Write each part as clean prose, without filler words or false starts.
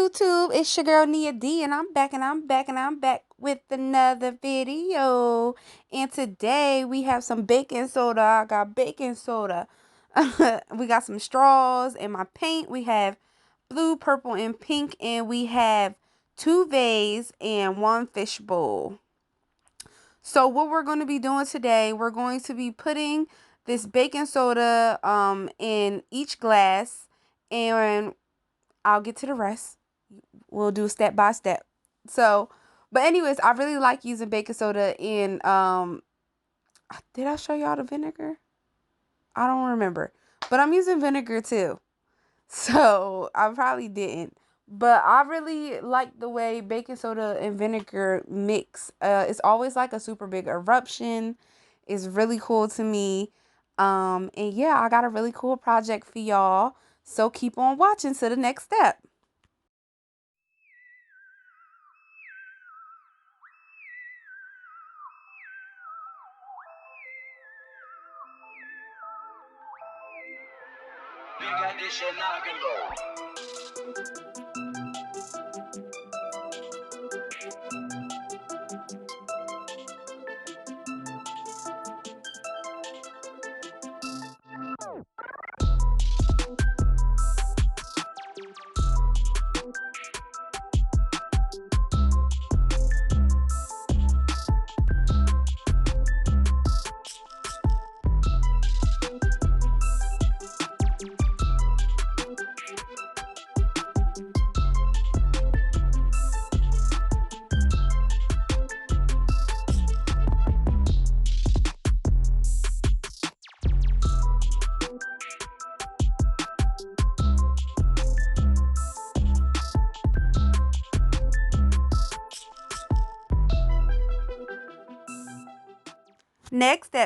YouTube? It's your girl Nia D, and I'm back with another video. And today we have some baking soda. I got baking soda. We got some straws and my paint. We have blue, purple, and pink, and we have 2 vase and 1 fish bowl. So what we're going to be doing today, we're going to be putting this baking soda in each glass, and I'll get to the rest. We'll do step by step. So, but anyways, I really like using baking soda in, did I show y'all the vinegar? I don't remember, but I'm using vinegar too. So I probably didn't, but I really like the way baking soda and vinegar mix. It's always like a super big eruption. It's really cool to me. And yeah, I got a really cool project for y'all. So keep on watching to the next step.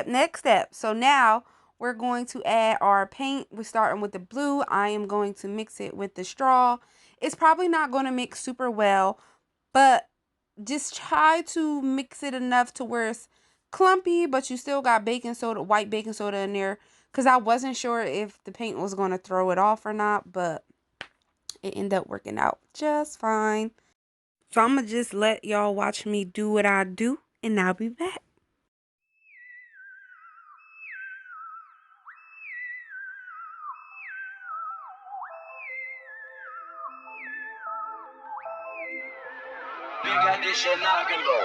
Next step. So now we're going to add our paint. We're starting with the blue. I am going to mix it with the straw. It's probably not going to mix super well, but just try to mix it enough to where it's clumpy, but you still got baking soda, white baking soda in there, because I wasn't sure if the paint was going to throw it off or not, but it ended up working out just fine. So I'm going to just let y'all watch me do what I do, and I'll be back. Big addition, I can go.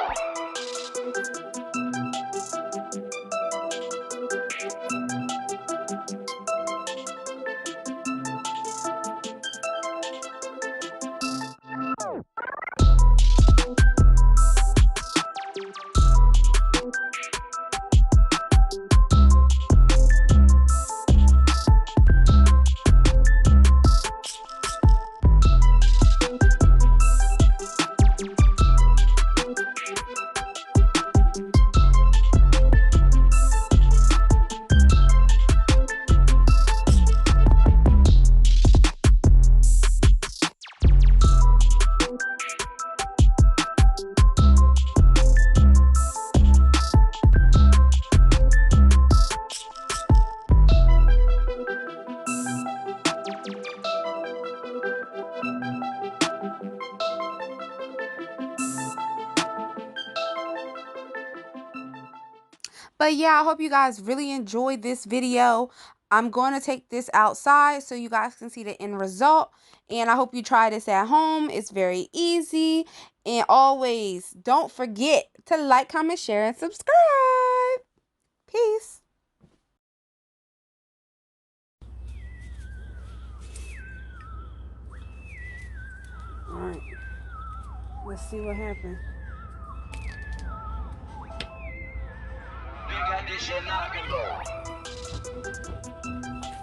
But yeah, I hope you guys really enjoyed this video. I'm going to take this outside so you guys can see the end result. And I hope you try this at home. It's very easy. And always, don't forget to like, comment, share, and subscribe. Peace. Alright. Let's see what happens.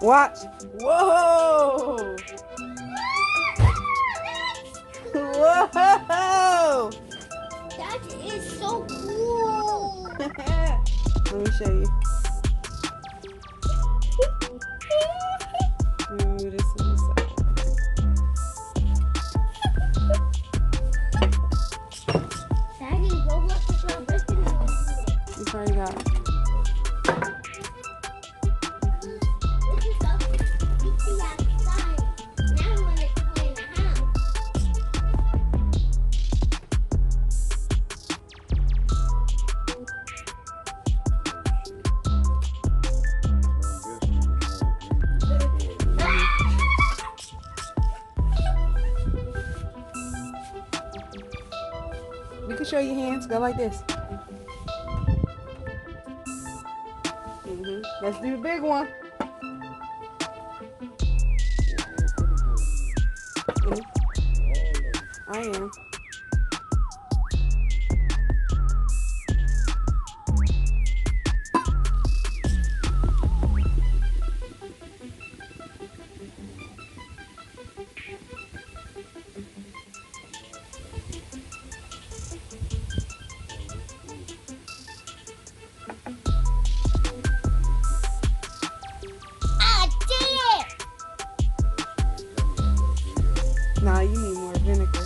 Watch. Whoa! Whoa! That is so cool. Let me show you. Ooh, this is Daddy, Roblox is not working anymore. you probably got it. This is so easy outside. Now I want to play in the house. show your hands. Go like this. Let's do the big one. Mhm. I am. I did it! Nah, you need more vinegar.